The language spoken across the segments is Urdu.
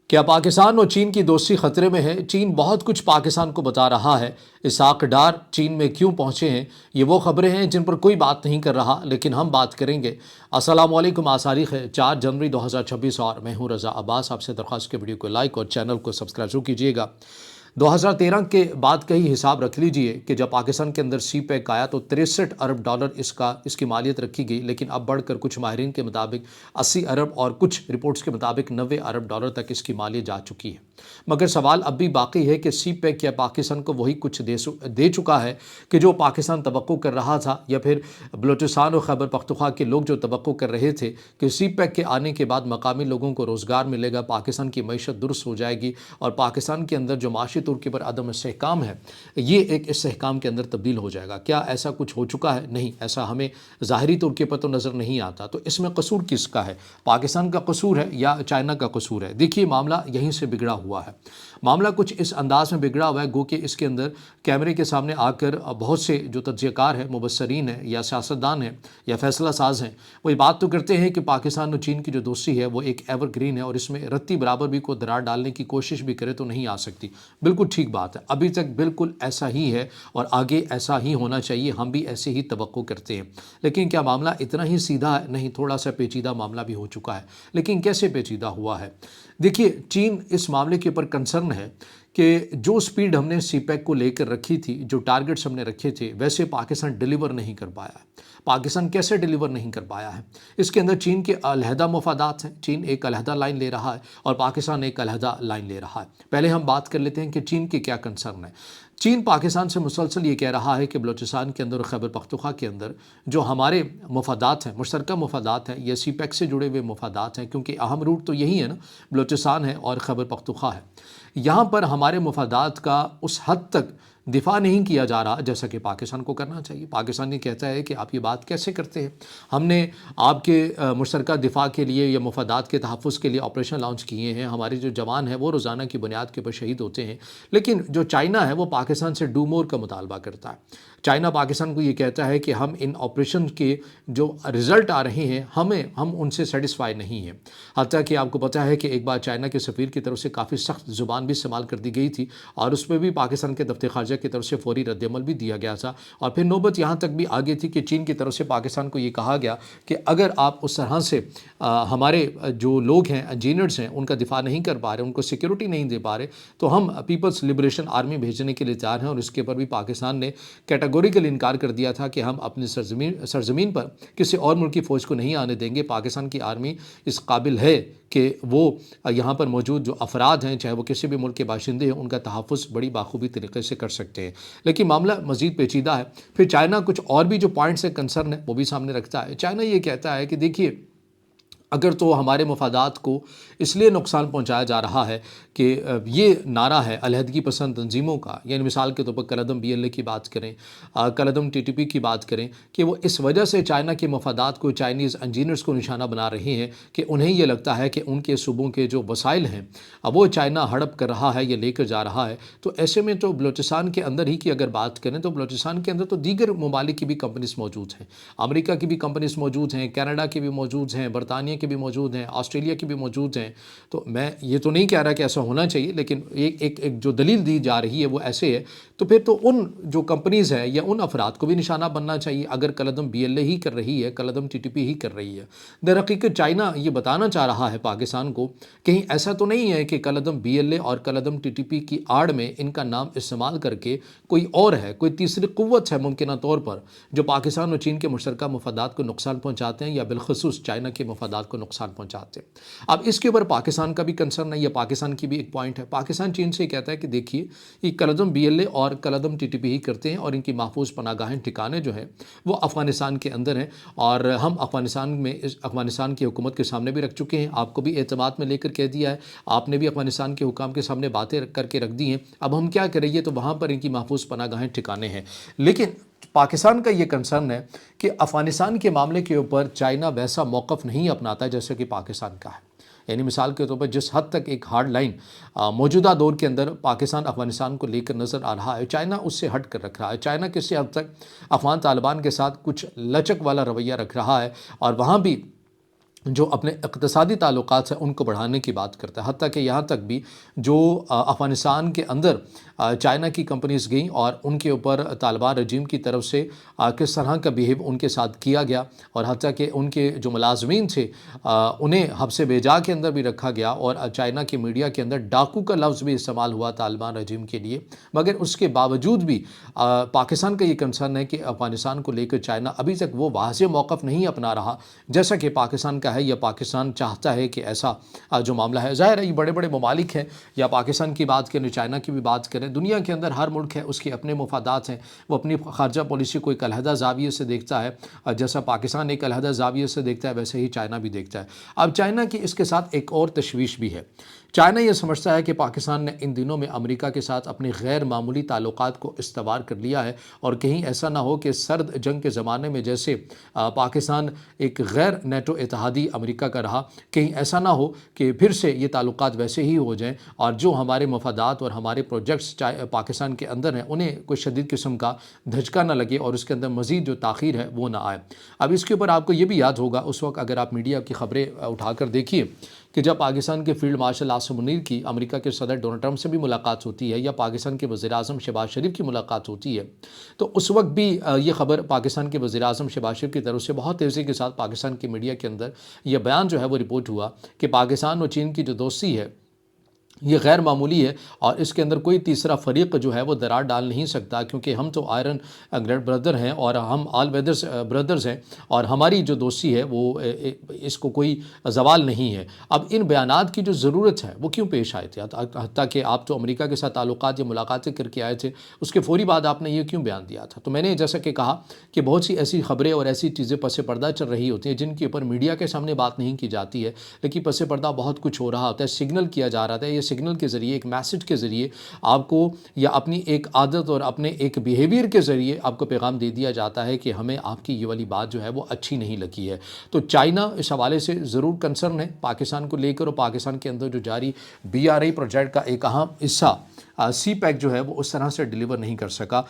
کیا پاکستان اور چین کی دوستی خطرے میں ہے؟ چین بہت کچھ پاکستان کو بتا رہا ہے۔ اسحاق ڈار چین میں کیوں پہنچے ہیں؟ یہ وہ خبریں ہیں جن پر کوئی بات نہیں کر رہا، لیکن ہم بات کریں گے۔ السلام علیکم، آج تاریخ ہے 4 جنوری 2026 اور میں ہوں رضا عباس۔ آپ سے درخواست کے ویڈیو کو لائک اور چینل کو سبسکرائب ضرور کیجیے گا۔ 2013 کے بعد کا ہی حساب رکھ لیجئے کہ جب پاکستان کے اندر سی پیک آیا تو 63 ارب ڈالر اس کی مالیت رکھی گئی، لیکن اب بڑھ کر کچھ ماہرین کے مطابق 80 ارب اور کچھ رپورٹس کے مطابق 90 ارب ڈالر تک اس کی مالیت جا چکی ہے۔ مگر سوال اب بھی باقی ہے کہ سی پیک کیا پاکستان کو وہی کچھ دے چکا ہے کہ جو پاکستان توقع کر رہا تھا، یا پھر بلوچستان اور خیبر پختونخوا کے لوگ جو توقع کر رہے تھے کہ سی پیک کے آنے کے بعد مقامی لوگوں کو روزگار ملے گا، پاکستان کی معیشت درست ہو جائے گی اور پاکستان کے اندر جو معاشی طور کے پر عدم استحکام ہے یہ ایک استحکام کے اندر تبدیل ہو جائے گا۔ کیا ایسا کچھ ہو چکا ہے؟ نہیں، ایسا ہمیں ظاہری طور کے پر تو نظر نہیں آتا۔ تو اس میں قصور کس کا ہے؟ پاکستان کا قصور ہے یا چائنا کا قصور ہے؟ دیکھیے، معاملہ یہیں سے بگڑا ہوا ہے۔ معاملہ کچھ اس انداز میں بگڑا ہوا ہے گو کہ اس کے اندر کیمرے کے سامنے آ کر بہت سے جو تجزیہ کار ہیں، مبصرین ہیں یا سیاستدان ہیں یا فیصلہ ساز ہیں، وہ یہ بات تو کرتے ہیں کہ پاکستان اور چین کی جو دوستی ہے وہ ایک ایور گرین ہے اور اس میں رتی برابر بھی کوئی درار ڈالنے کی کوشش بھی کرے تو نہیں آ سکتی۔ بالکل ٹھیک بات ہے، ابھی تک بالکل ایسا ہی ہے اور آگے ایسا ہی ہونا چاہیے، ہم بھی ایسے ہی توقع کرتے ہیں۔ لیکن کیا معاملہ اتنا ہی سیدھا ہے؟ نہیں، تھوڑا سا پیچیدہ معاملہ بھی ہو چکا ہے۔ لیکن کیسے پیچیدہ ہوا ہے؟ دیکھیے، چین اس معاملے کے اوپر کنسرن ہے کہ جو سپیڈ ہم نے سی پیک کو لے کر رکھی تھی، جو ٹارگٹس ہم نے رکھے تھے، ویسے پاکستان ڈیلیور نہیں کر پایا ہے۔ پاکستان کیسے ڈیلیور نہیں کر پایا ہے؟ اس کے اندر چین کے علیحدہ مفادات ہیں، چین ایک علیحدہ لائن لے رہا ہے اور پاکستان ایک علیحدہ لائن لے رہا ہے۔ پہلے ہم بات کر لیتے ہیں کہ چین کے کیا کنسرن ہے۔ چین پاکستان سے مسلسل یہ کہہ رہا ہے کہ بلوچستان کے اندر اور خیبر پختونخوا کے اندر جو ہمارے مفادات ہیں، مشترکہ مفادات ہیں، یہ سی پیک سے جڑے ہوئے مفادات ہیں، کیونکہ اہم روٹ تو یہی ہے نا، بلوچستان ہے اور خیبر پختونخوا ہے۔ یہاں پر ہمارے مفادات کا اس حد تک دفاع نہیں کیا جا رہا جیسا کہ پاکستان کو کرنا چاہیے۔ پاکستان یہ کہتا ہے کہ آپ یہ بات کیسے کرتے ہیں؟ ہم نے آپ کے مشترکہ دفاع کے لیے یا مفادات کے تحفظ کے لیے آپریشن لانچ کیے ہیں، ہمارے جو جوان ہیں وہ روزانہ کی بنیاد کے اوپر شہید ہوتے ہیں، لیکن جو چائنا ہے وہ پاکستان سے ڈو مور کا مطالبہ کرتا ہے۔ چائنا پاکستان کو یہ کہتا ہے کہ ہم ان آپریشن کے جو رزلٹ آ رہے ہیں ہم ان سے سیٹسفائی نہیں ہیں۔ حتیٰ کہ آپ کو پتہ ہے کہ ایک بار چائنا کے سفیر کی طرف سے کافی سخت زبان بھی استعمال کر دی گئی تھی اور اس پہ بھی پاکستان کے دفتر خارجہ کی طرف سے فوری رد عمل بھی دیا گیا تھا، اور پھر نوبت یہاں تک بھی آگے تھی کہ چین کی طرف سے پاکستان کو یہ کہا گیا کہ اگر آپ اس طرح سے ہمارے جو لوگ ہیں، انجینئرز ہیں، ان کا دفاع نہیں کر پا رہے، ان کو سیکیورٹی نہیں دے پا رہے، تو ہم پیپلز لبریشن آرمی بھیجنے کے لیے تیار ہیں۔ اور اس کے اوپر بھی پاکستان نے کیٹیگوریکل انکار کر دیا تھا کہ ہم اپنی سرزمین پر کسی اور ملک کی فوج کو نہیں آنے دیں گے۔ پاکستان کی آرمی اس قابل ہے کہ وہ یہاں پر موجود جو افراد ہیں، چاہے وہ کسی بھی ملک کے باشندے ہیں، ان کا تحفظ بڑی باخوبی طریقے سے کر سکتے ہیں۔ لیکن معاملہ مزید پیچیدہ ہے۔ پھر چائنا کچھ اور بھی جو پوائنٹس ہے، کنسرن ہے، وہ بھی سامنے رکھتا ہے۔ چائنا یہ کہتا ہے کہ دیکھیے، اگر تو ہمارے مفادات کو اس لیے نقصان پہنچایا جا رہا ہے کہ یہ نعرہ ہے علیحدگی پسند تنظیموں کا، یعنی مثال کے طور پر کالعدم بی ایل اے کی بات کریں، کالعدم ٹی ٹی پی کی بات کریں، کہ وہ اس وجہ سے چائنا کے مفادات کو، چائنیز انجینئرز کو نشانہ بنا رہے ہیں کہ انہیں یہ لگتا ہے کہ ان کے صوبوں کے جو وسائل ہیں وہ چائنا ہڑپ کر رہا ہے یا لے کر جا رہا ہے۔ تو ایسے میں تو بلوچستان کے اندر ہی کی اگر بات کریں تو بلوچستان کے اندر تو دیگر ممالک کی بھی کمپنیز موجود ہیں، امریکہ کی بھی کمپنیز موجود ہیں، کینیڈا کی بھی موجود ہیں، برطانیہ کی بھی موجود ہیں، آسٹریلیا کی بھی موجود ہیں۔ تو میں یہ تو نہیں کہہ رہا کہ ایسا ہونا چاہیے، لیکن ایک جو دلیل دی جا رہی ہے وہ ایسے ہے۔ تو پھر تو ان جو کمپنیز ہیں یا ان افراد کو بھی نشانہ بننا چاہیے۔ اگر کالعدم بی ایل اے ہی کر رہی ہے، کالعدم ٹی ٹی پی ہی کر رہی ہے، در حقیقت چائنا یہ بتانا چاہ رہا ہے پاکستان کو، کہیں ایسا تو نہیں ہے کہ کالعدم بی ایل اے اور کالعدم ٹی ٹی پی کی آڑ میں ان کا نام استعمال کر کے کوئی اور ہے، کوئی تیسری قوت ہے ممکنہ طور پر جو پاکستان اور چین کے مشترکہ مفادات کو نقصان پہنچاتے ہیں یا بالخصوص چائنا کے مفادات کو نقصان پہنچاتے ہیں۔ اب اس کے اوپر پاکستان کا بھی کنسرن ہے، یا پاکستان کی بھی ایک پوائنٹ ہے۔ پاکستان چین سے کہتا ہے کہ دیکھیے، یہ کالعدم بی ایل اے اور کالعدم ٹی ٹی پی ہی کرتے ہیں اور ان کی محفوظ پناہ گاہیں ٹھکانے جو ہیں وہ افغانستان کے اندر ہیں، اور ہم افغانستان کی حکومت کے سامنے بھی رکھ چکے ہیں، آپ کو بھی اعتماد میں لے کر کہہ دیا ہے، آپ نے بھی افغانستان کے حکام کے سامنے باتیں کر کے رکھ دی ہیں۔ اب ہم کیا کریں؟ یہ تو وہاں پر ان کی محفوظ پناہ گاہیں ٹھکانے ہیں۔ لیکن پاکستان کا یہ کنسرن ہے کہ افغانستان کے معاملے کے اوپر چائنا ویسا موقف نہیں اپناتا جیسا کہ پاکستان کا ہے۔ یعنی مثال کے طور پر جس حد تک ایک ہارڈ لائن موجودہ دور کے اندر پاکستان افغانستان کو لے کر نظر آ رہا ہے، چائنا اس سے ہٹ کر رکھ رہا ہے۔ چائنا کسی حد تک افغان طالبان کے ساتھ کچھ لچک والا رویہ رکھ رہا ہے، اور وہاں بھی جو اپنے اقتصادی تعلقات ہیں ان کو بڑھانے کی بات کرتا ہے، حتیٰ کہ یہاں تک بھی جو افغانستان کے اندر چائنا کی کمپنیز گئیں اور ان کے اوپر طالبان رجیم کی طرف سے کس طرح کا بیہیو ان کے ساتھ کیا گیا، اور حتیٰ کہ ان کے جو ملازمین تھے انہیں حبس بیجا کے اندر بھی رکھا گیا، اور چائنا کی میڈیا کے اندر ڈاکو کا لفظ بھی استعمال ہوا طالبان رجیم کے لیے۔ مگر اس کے باوجود بھی پاکستان کا یہ کنسرن ہے کہ افغانستان کو لے کر چائنا ابھی تک وہ واضح موقف نہیں اپنا رہا جیسا کہ پاکستان کا ہے، یا پاکستان چاہتا ہے کہ ایسا جو معاملہ ہے۔ ظاہر ہے یہ بڑے بڑے ممالک ہیں، یا پاکستان کی بات کریں، چائنا کی بھی بات کریں، دنیا کے اندر ہر ملک ہے اس کے اپنے مفادات ہیں، وہ اپنی خارجہ پالیسی کو ایک علیحدہ زاویے سے دیکھتا ہے، جیسا پاکستان ایک علیحدہ زاویے سے دیکھتا ہے ویسے ہی چائنا بھی دیکھتا ہے۔ اب چائنا کی اس کے ساتھ ایک اور تشویش بھی ہے۔ چائنا یہ سمجھتا ہے کہ پاکستان نے ان دنوں میں امریکہ کے ساتھ اپنے غیر معمولی تعلقات کو استوار کر لیا ہے، اور کہیں ایسا نہ ہو کہ سرد جنگ کے زمانے میں جیسے پاکستان ایک غیر نیٹو اتحادی امریکہ کا رہا، کہیں ایسا نہ ہو کہ پھر سے یہ تعلقات ویسے ہی ہو جائیں، اور جو ہمارے مفادات اور ہمارے پروجیکٹس پاکستان کے اندر ہیں انہیں کوئی شدید قسم کا دھچکا نہ لگے، اور اس کے اندر مزید جو تاخیر ہے وہ نہ آئے۔ اب اس کے اوپر آپ کو یہ بھی یاد ہوگا اس وقت اگر آپ میڈیا کی خبریں اٹھا کر دیکھیے کہ جب پاکستان کے فیلڈ مارشل عاصم منیر کی امریکہ کے صدر ڈونلڈ ٹرمپ سے بھی ملاقات ہوتی ہے، یا پاکستان کے وزیر اعظم شہباز شریف کی ملاقات ہوتی ہے، تو اس وقت بھی یہ خبر پاکستان کے وزیر اعظم شہباز شریف کی طرف سے بہت تیزی کے ساتھ پاکستان کی میڈیا کے اندر یہ بیان جو ہے وہ رپورٹ ہوا کہ پاکستان اور چین کی جو دوستی ہے یہ غیر معمولی ہے، اور اس کے اندر کوئی تیسرا فریق جو ہے وہ درار ڈال نہیں سکتا، کیونکہ ہم تو آئرن گریڈ بردر ہیں اور ہم آل ویدرز بردرز ہیں، اور ہماری جو دوستی ہے وہ اس کو کوئی زوال نہیں ہے۔ اب ان بیانات کی جو ضرورت ہے وہ کیوں پیش آئے تھے؟ حتیٰ کہ آپ تو امریکہ کے ساتھ تعلقات یا ملاقاتیں کر کے آئے تھے، اس کے فوری بعد آپ نے یہ کیوں بیان دیا تھا؟ تو میں نے جیسا کہ کہا کہ بہت سی ایسی خبریں اور ایسی چیزیں پس پردہ چل رہی ہوتی ہیں جن کے اوپر میڈیا کے سامنے بات نہیں کی جاتی ہے، لیکن پس پردہ بہت کچھ ہو رہا ہوتا ہے، سگنل کیا جا رہا ہے، سگنل کے ذریعے ایک میسج کے ذریعے آپ کو یا اپنی ایک عادت اور اپنے ایک بیہیویئر کے ذریعے آپ کو پیغام دے دیا جاتا ہے کہ ہمیں آپ کی یہ والی بات جو ہے وہ اچھی نہیں لگی ہے۔ تو چائنا اس حوالے سے ضرور کنسرن ہے پاکستان کو لے کر، اور پاکستان کے اندر جو جاری BRI پروجیکٹ کا ایک اہم حصہ سی پیک جو ہے وہ اس طرح سے ڈیلیور نہیں کر سکا،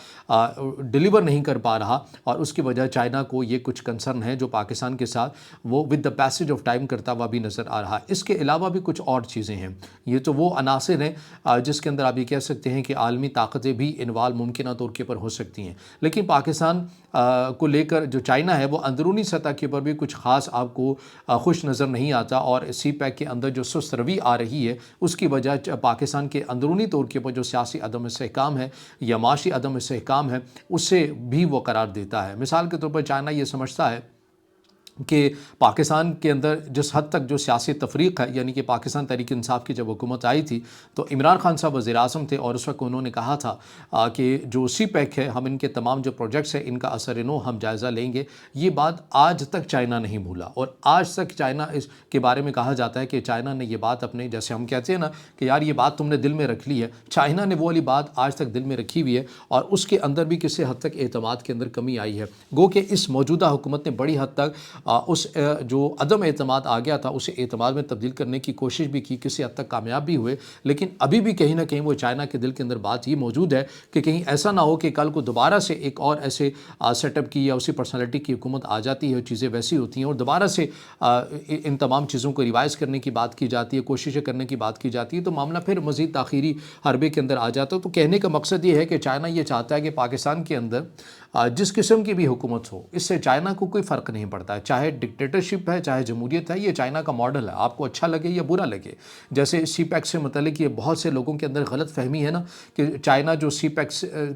ڈیلیور نہیں کر پا رہا، اور اس کی وجہ چائنا کو یہ کچھ کنسرن ہے جو پاکستان کے ساتھ وہ with the passage of time کرتا ہوا بھی نظر آ رہا ہے۔ اس کے علاوہ بھی کچھ اور چیزیں ہیں، یہ تو وہ عناصر ہیں جس کے اندر آپ یہ کہہ سکتے ہیں کہ عالمی طاقتیں بھی انوالو ممکنہ طور کے اوپر ہو سکتی ہیں، لیکن پاکستان کو لے کر جو چائنا ہے وہ اندرونی سطح کے اوپر بھی کچھ خاص آپ کو خوش نظر نہیں آتا، اور سی پیک کے اندر جو سست روی آ رہی ہے اس کی وجہ پاکستان کے اندرونی طور کے اوپر جو سیاسی عدم استحکام ہے یا معاشی عدم استحکام ہے اس سے بھی وہ قرار دیتا ہے۔ مثال کے طور پر چائنا یہ سمجھتا ہے کہ پاکستان کے اندر جس حد تک جو سیاسی تفریق ہے، یعنی کہ پاکستان تحریک انصاف کی جب حکومت آئی تھی تو عمران خان صاحب وزیر اعظم تھے، اور اس وقت انہوں نے کہا تھا کہ جو سی پیک ہے ہم ان کے تمام جو پروجیکٹس ہیں ان کا اثر نو ہم جائزہ لیں گے۔ یہ بات آج تک چائنا نہیں بھولا، اور آج تک چائنا اس کے بارے میں کہا جاتا ہے کہ چائنا نے یہ بات اپنے، جیسے ہم کہتے ہیں نا کہ یار یہ بات تم نے دل میں رکھ لی ہے، چائنا نے وہ والی بات آج تک دل میں رکھی ہوئی ہے، اور اس کے اندر بھی کسی حد تک اعتماد کے اندر کمی آئی ہے۔ گو کہ اس موجودہ حکومت نے بڑی حد تک اس جو عدم اعتماد آ گیا تھا اسے اعتماد میں تبدیل کرنے کی کوشش بھی کی، کسی حد تک کامیاب بھی ہوئے، لیکن ابھی بھی کہیں نہ کہیں وہ چائنا کے دل کے اندر بات یہ موجود ہے کہ کہیں ایسا نہ ہو کہ کل کو دوبارہ سے ایک اور ایسے سیٹ اپ کی یا اسی پرسنالٹی کی حکومت آ جاتی ہے، چیزیں ویسی ہوتی ہیں اور دوبارہ سے ان تمام چیزوں کو ریوائز کرنے کی بات کی جاتی ہے، کوششیں کرنے کی بات کی جاتی ہے، تو معاملہ پھر مزید تاخیری حربے کے اندر آ جاتا ہے۔ تو کہنے کا مقصد یہ ہے کہ چائنا یہ چاہتا ہے کہ پاکستان کے اندر جس قسم کی بھی حکومت ہو اس سے چائنا کو کوئی فرق نہیں پڑتا ہے، چاہے ڈکٹیٹرشپ ہے چاہے جمہوریت ہے، یہ چائنا کا ماڈل ہے، آپ کو اچھا لگے یا برا لگے۔ جیسے سی پیک سے متعلق یہ بہت سے لوگوں کے اندر غلط فہمی ہے نا کہ چائنا جو سی پیک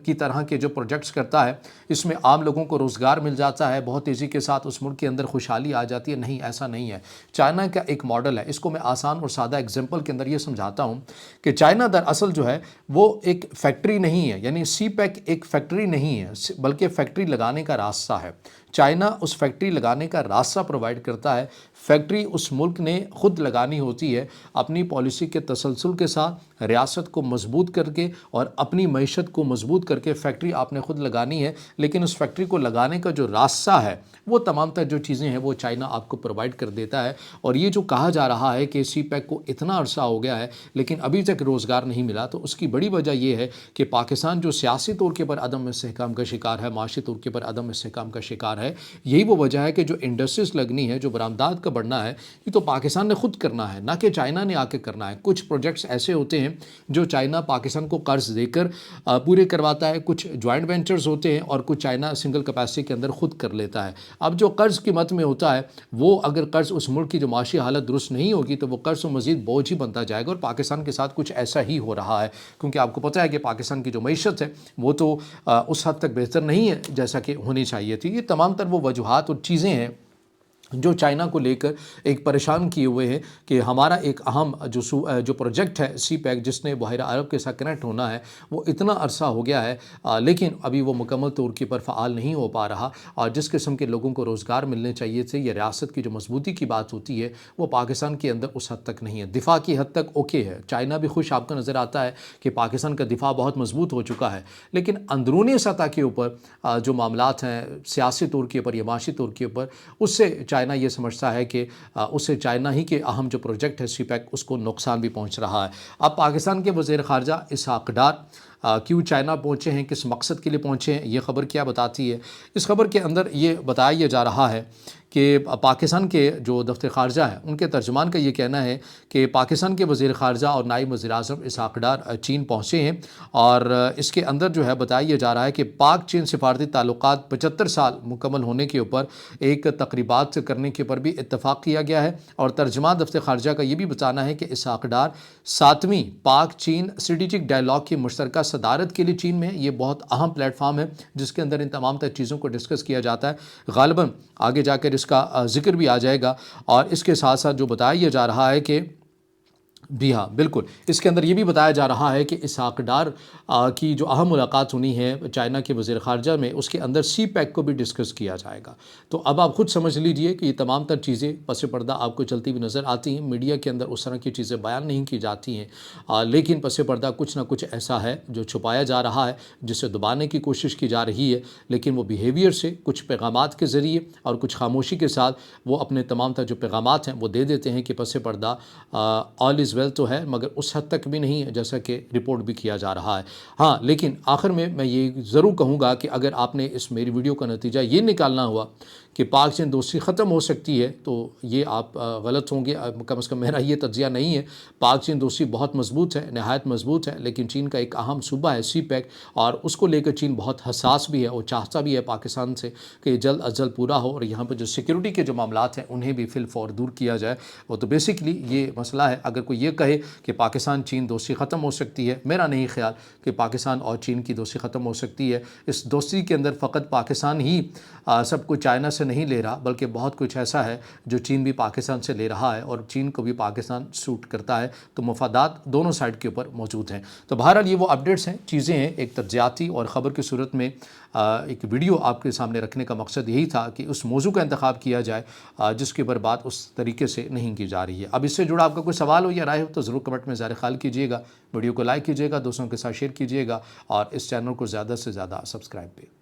کی طرح کے جو پروجیکٹس کرتا ہے اس میں عام لوگوں کو روزگار مل جاتا ہے، بہت تیزی کے ساتھ اس ملک کے اندر خوشحالی آ جاتی ہے۔ نہیں، ایسا نہیں ہے۔ چائنا کا ایک ماڈل ہے، اس کو میں آسان اور سادہ ایگزامپل کے اندر یہ سمجھاتا ہوں کہ چائنا دراصل جو ہے وہ ایک فیکٹری نہیں ہے، یعنی سی پیک ایک فیکٹری نہیں ہے بلکہ فیکٹری لگانے کا راستہ ہے۔ چائنا اس فیکٹری لگانے کا راستہ پرووائڈ کرتا ہے، فیکٹری اس ملک نے خود لگانی ہوتی ہے، اپنی پالیسی کے تسلسل کے ساتھ ریاست کو مضبوط کر کے اور اپنی معیشت کو مضبوط کر کے فیکٹری آپ نے خود لگانی ہے، لیکن اس فیکٹری کو لگانے کا جو راستہ ہے وہ تمام تر جو چیزیں ہیں وہ چائنا آپ کو پرووائڈ کر دیتا ہے۔ اور یہ جو کہا جا رہا ہے کہ سی پیک کو اتنا عرصہ ہو گیا ہے لیکن ابھی تک روزگار نہیں ملا، تو اس کی بڑی وجہ یہ ہے کہ پاکستان جو سیاسی طور کے پر عدم استحکام کا شکار ہے، معاشی طور کے پر عدم استحکام کا شکار رہا ہے. یہی وہ وجہ ہے کہ جو انڈسٹریز لگنی ہے, جو برآمدات کا بڑھنا ہے, یہ تو پاکستان نے خود کرنا ہے, نہ کہ چائنا نے آ کے کرنا ہے. کچھ پروجیکٹس ایسے ہوتے ہیں جو چائنا پاکستان کو قرض دے کر پورے کرواتا ہے, کچھ جوائنٹ وینچرز ہوتے ہیں اور کچھ چائنا سنگل کیپیسٹی کے اندر خود کر لیتا ہے. اب جو قرض کی مت میں ہوتا ہے, وہ اگر قرض اس ملک کی جو معاشی حالت درست نہیں ہوگی تو وہ قرض و مزید بوجھ ہی بنتا جائے گا, اور پاکستان کے ساتھ کچھ ایسا ہی ہو رہا ہے. کیونکہ آپ کو پتہ ہے کہ پاکستان کی جو معیشت ہے وہ تو اس حد تک بہتر نہیں ہے جیسا کہ ہونی چاہیے تھی. یہ تمام تر وہ وجوہات اور چیزیں ہیں جو چائنا کو لے کر ایک پریشان کیے ہوئے ہیں کہ ہمارا ایک اہم جو پروجیکٹ ہے سی پیک, جس نے بحیرہ عرب کے ساتھ کنیکٹ ہونا ہے, وہ اتنا عرصہ ہو گیا ہے لیکن ابھی وہ مکمل طور کے پر فعال نہیں ہو پا رہا. اور جس قسم کے لوگوں کو روزگار ملنے چاہیے تھے, یہ ریاست کی جو مضبوطی کی بات ہوتی ہے وہ پاکستان کے اندر اس حد تک نہیں ہے. دفاع کی حد تک اوکے ہے, چائنا بھی خوش آپ کو نظر آتا ہے کہ پاکستان کا دفاع بہت مضبوط ہو چکا ہے, لیکن اندرونی سطح کے اوپر جو معاملات ہیں سیاسی طور کے اوپر یا معاشی طور کے اوپر, اس سے چائنا یہ سمجھتا ہے کہ اس سے چائنا ہی کے اہم جو پروجیکٹ ہے سی پیک, اس کو نقصان بھی پہنچ رہا ہے. اب پاکستان کے وزیر خارجہ اسحاق ڈار کیوں چائنا پہنچے ہیں, کس مقصد کے لیے پہنچے ہیں, یہ خبر کیا بتاتی ہے؟ اس خبر کے اندر یہ بتایا جا رہا ہے کہ پاکستان کے جو دفتر خارجہ ہے ان کے ترجمان کا یہ کہنا ہے کہ پاکستان کے وزیر خارجہ اور نائب وزیر اعظم اسحاق ڈار چین پہنچے ہیں, اور اس کے اندر جو ہے بتایا جا رہا ہے کہ پاک چین سفارتی تعلقات 75 سال مکمل ہونے کے اوپر ایک تقریبات کرنے کے اوپر بھی اتفاق کیا گیا ہے. اور ترجمان دفتر خارجہ کا یہ بھی بتانا ہے کہ اسحاق ڈار 7ویں پاک چین اسٹریٹجک ڈائیلاگ کی مشترکہ صدارت کے لیے چین میں, یہ بہت اہم پلیٹ فارم ہے جس کے اندر ان تمام تر چیزوں کو ڈسکس کیا جاتا ہے. غالباً آگے جا کر اس کا ذکر بھی آ جائے گا. اور اس کے ساتھ ساتھ جو بتایا جا رہا ہے کہ بھی ہاں بالکل, اس کے اندر یہ بھی بتایا جا رہا ہے کہ اسحاق ڈار کی جو اہم ملاقات ہونی ہے چائنا کے وزیر خارجہ میں, اس کے اندر سی پیک کو بھی ڈسکس کیا جائے گا. تو اب آپ خود سمجھ لیجئے کہ یہ تمام تر چیزیں پس پردہ آپ کو چلتی ہوئی نظر آتی ہیں. میڈیا کے اندر اس طرح کی چیزیں بیان نہیں کی جاتی ہیں, لیکن پس پردہ کچھ نہ کچھ ایسا ہے جو چھپایا جا رہا ہے, جسے دبانے کی کوشش کی جا رہی ہے. لیکن وہ بیہیویئر سے, کچھ پیغامات کے ذریعے اور کچھ خاموشی کے ساتھ وہ اپنے تمام تر جو پیغامات ہیں وہ دے دیتے ہیں کہ پس پردہ آل از ویل تو ہے, مگر اس حد تک بھی نہیں ہے جیسا کہ رپورٹ بھی کیا جا رہا ہے. ہاں, لیکن آخر میں یہ ضرور کہوں گا کہ اگر آپ نے اس میری ویڈیو کا نتیجہ یہ نکالنا ہوا کہ پاک چین دوستی ختم ہو سکتی ہے, تو یہ آپ غلط ہوں گے. کم از کم میرا یہ تجزیہ نہیں ہے. پاک چین دوستی بہت مضبوط ہے, نہایت مضبوط ہے, لیکن چین کا ایک اہم صوبہ ہے سی پیک, اور اس کو لے کر چین بہت حساس بھی ہے. وہ چاہتا بھی ہے پاکستان سے کہ جلد از جلد پورا ہو, اور یہاں پہ جو سیکیورٹی کے جو معاملات ہیں انہیں بھی فی الفور دور کیا جائے. وہ تو بیسکلی یہ مسئلہ ہے. اگر کوئی یہ کہے کہ پاکستان چین دوستی ختم ہو سکتی ہے, میرا نہیں خیال کہ پاکستان اور چین کی دوستی ختم ہو سکتی ہے. اس دوستی کے اندر فقط پاکستان ہی سب کچھ چائنا سے نہیں لے رہا, بلکہ بہت کچھ ایسا ہے جو چین بھی پاکستان سے لے رہا ہے, اور چین کو بھی پاکستان سوٹ کرتا ہے. تو مفادات دونوں سائڈ کے اوپر موجود ہیں. تو بہرحال یہ وہ اپڈیٹس ہیں, چیزیں ہیں, ایک تجزیاتی اور خبر کی صورت میں ایک ویڈیو آپ کے سامنے رکھنے کا مقصد یہی تھا کہ اس موضوع کا انتخاب کیا جائے جس کے اوپر بات اس طریقے سے نہیں کی جا رہی ہے. اب اس سے جڑا آپ کا کوئی سوال ہو یا رائے ہو تو ضرور کمنٹ میں ظاہر خیال کیجیے گا. ویڈیو کو لائک کیجیے گا, دوستوں کے ساتھ شیئر کیجیے گا, اور اس چینل کو زیادہ سے زیادہ سبسکرائب بھی.